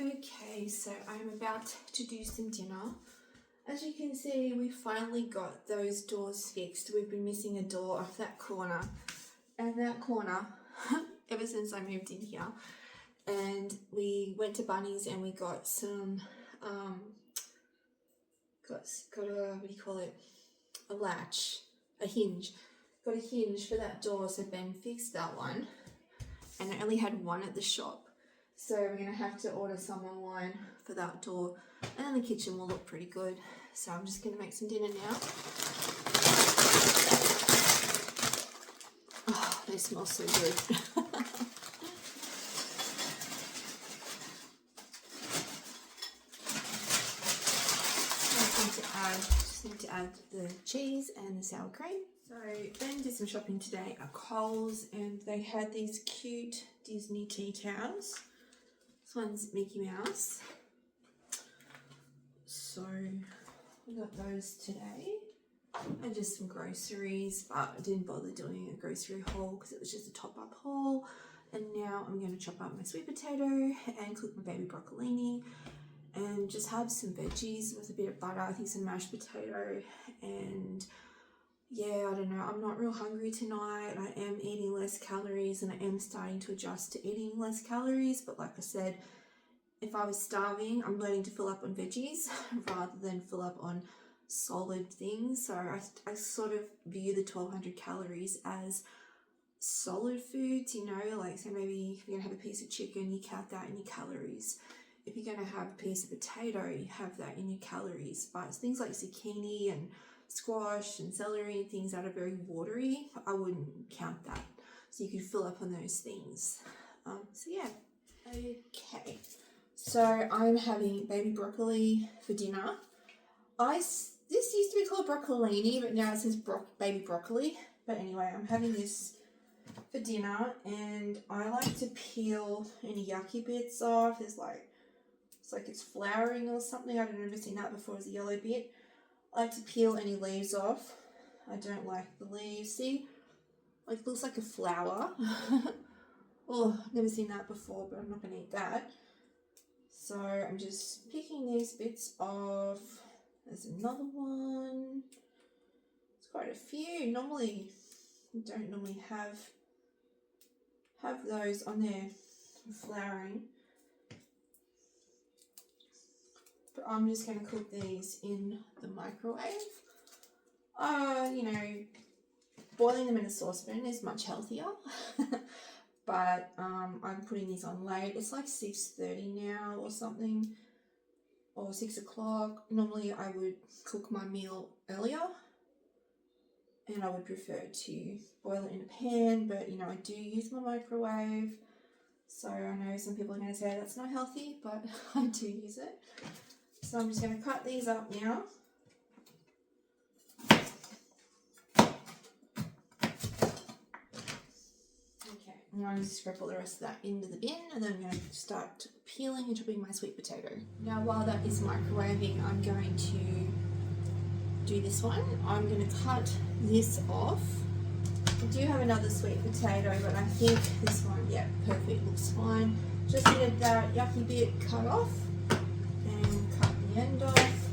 Okay, so I'm about to do some dinner. As you can see, we finally got those doors fixed. We've been missing a door off that corner and that corner ever since I moved in here. And we went to Bunnings and we got some, got a, what do you call it? A latch, a hinge. Got a hinge for that door, so Ben fixed that one. And I only had one at the shop. So we're going to have to order some online for that door. And then the kitchen will look pretty good. So I'm just going to make some dinner now. Oh, they smell so good. Just need to add the cheese and the sour cream. So Ben did some shopping today at Coles and they had these cute Disney tea towels. This one's Mickey Mouse. So we got those today. And just some groceries, but I didn't bother doing a grocery haul because it was just a top-up haul. And now I'm going to chop up my sweet potato and cook my baby broccolini and just have some veggies with a bit of butter. I think some mashed potato and yeah, I don't know. I'm not real hungry tonight. I am eating less calories and I am starting to adjust to eating less calories. But like I said, if I was starving, I'm learning to fill up on veggies rather than fill up on solid things. So I sort of view the 1200 calories as solid foods, you know, like so maybe if you're gonna have a piece of chicken, you count that in your calories. If you're gonna have a piece of potato, you have that in your calories. But it's things like zucchini and squash and celery and things that are very watery, I wouldn't count that. So you could fill up on those things. So yeah, okay. So I'm having baby broccoli for dinner. This used to be called broccolini, but now it says baby broccoli. But anyway, I'm having this for dinner, and I like to peel any yucky bits off. It's like it's flowering or something. I've never seen that before. It's a yellow bit. I like to peel any leaves off. I don't like the leaves. See, like it looks like a flower. Oh, never seen that before, but I'm not gonna eat that. So I'm just picking these bits off. There's another one. It's quite a few. Normally, you don't normally have those on there flowering. But I'm just going to cook these in the microwave. You know, boiling them in a saucepan is much healthier. But I'm putting these on late. It's like 6:30 now or something, or 6 o'clock. Normally I would cook my meal earlier, and I would prefer to boil it in a pan, but you know, I do use my microwave. So I know some people are going to say that's not healthy, but I do use it. So I'm just going to cut these up now. Okay, I'm going to just scrape all the rest of that into the bin, and then I'm going to start peeling and chopping my sweet potato. Now while that is microwaving, I'm going to do this one. I'm going to cut this off. I do have another sweet potato, but I think this one, yeah, perfect, looks fine. Just needed that yucky bit cut off and cut the end off.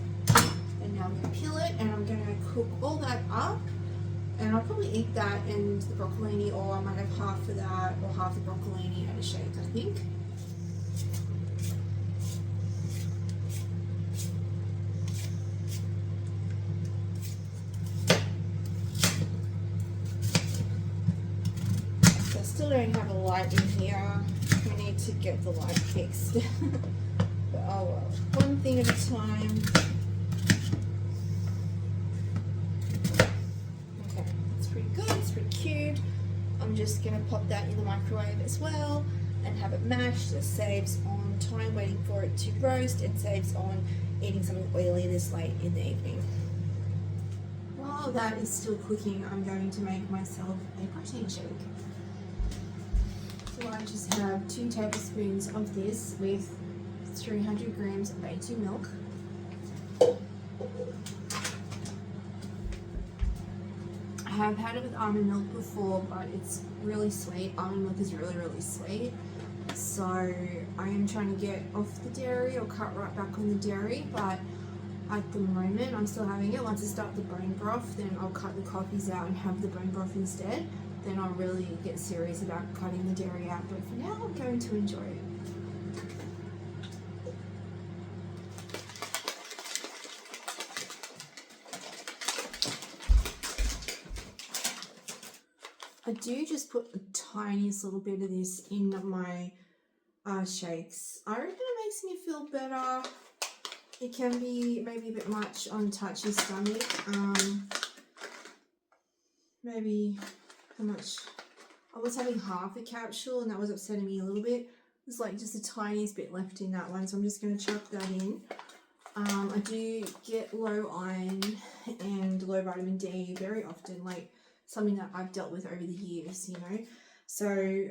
And now I'm going to peel it and I'm going to cook all that up. And I'll probably eat that and the broccolini, or I might have half of that or half the broccolini and a shake, I think. Still don't have a light in here. We need to get the light fixed. But oh well, one thing at a time. Okay, it's pretty good, it's pretty cute. I'm just gonna pop that in the microwave as well and have it mashed. It saves on time waiting for it to roast and saves on eating something oily this late in the evening. While that is still cooking, I'm going to make myself a protein shake. So I just have 2 tablespoons of this with 300 grams of A2 milk. I have had it with almond milk before, but it's really sweet. Almond milk is really, really sweet. So I am trying to get off the dairy or cut right back on the dairy, but at the moment I'm still having it. Once I start the bone broth, then I'll cut the coffees out and have the bone broth instead. Then I'll really get serious about cutting the dairy out, but for now I'm going to enjoy it. I do just put the tiniest little bit of this in my shakes. I reckon it makes me feel better. It can be maybe a bit much on touchy stomach. Maybe how much? I was having half a capsule and that was upsetting me a little bit. There's like just the tiniest bit left in that one, so I'm just going to chuck that in. I do get low iron and low vitamin D very often, like something that I've dealt with over the years, you know. So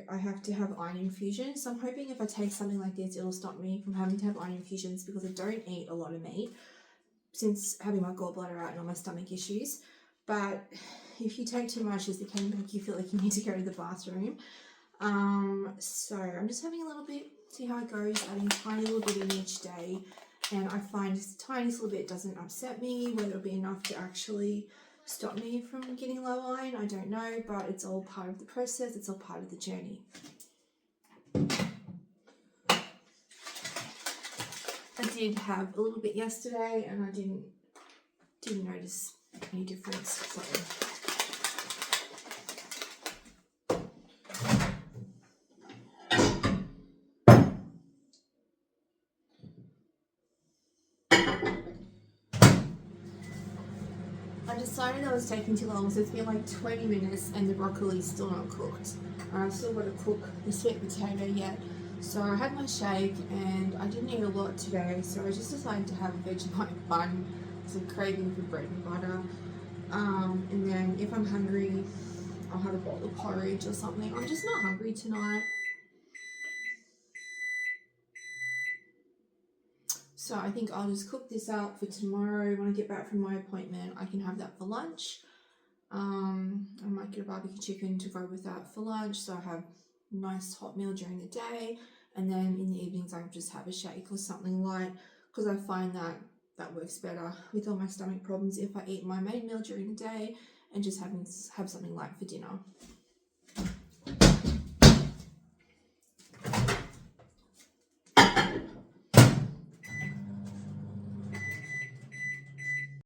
I have to have iron infusions. So I'm hoping if I take something like this, it'll stop me from having to have iron infusions, because I don't eat a lot of meat since having my gallbladder out and all my stomach issues. But if you take too much, it can make you feel like you need to go to the bathroom. So I'm just having a little bit, see how it goes, adding a tiny little bit in each day. And I find just the tiniest little bit doesn't upset me. Whether it'll be enough to actually stop me from getting low iron, I don't know, but it's all part of the process, it's all part of the journey. I did have a little bit yesterday and I didn't notice any difference. So I decided I was taking too long, so it's been like 20 minutes and the broccoli's still not cooked. I've still got to cook the sweet potato yet. So I had my shake and I didn't eat a lot today, so I just decided to have a Vegemite bun, some craving for bread and butter. And then if I'm hungry, I'll have a bowl of porridge or something. I'm just not hungry tonight. So I think I'll just cook this up for tomorrow. When I get back from my appointment, I can have that for lunch. I might get a barbecue chicken to go with that for lunch, so I have a nice hot meal during the day, and then in the evenings I just have a shake or something light, because I find that that works better with all my stomach problems if I eat my main meal during the day and just have something light for dinner.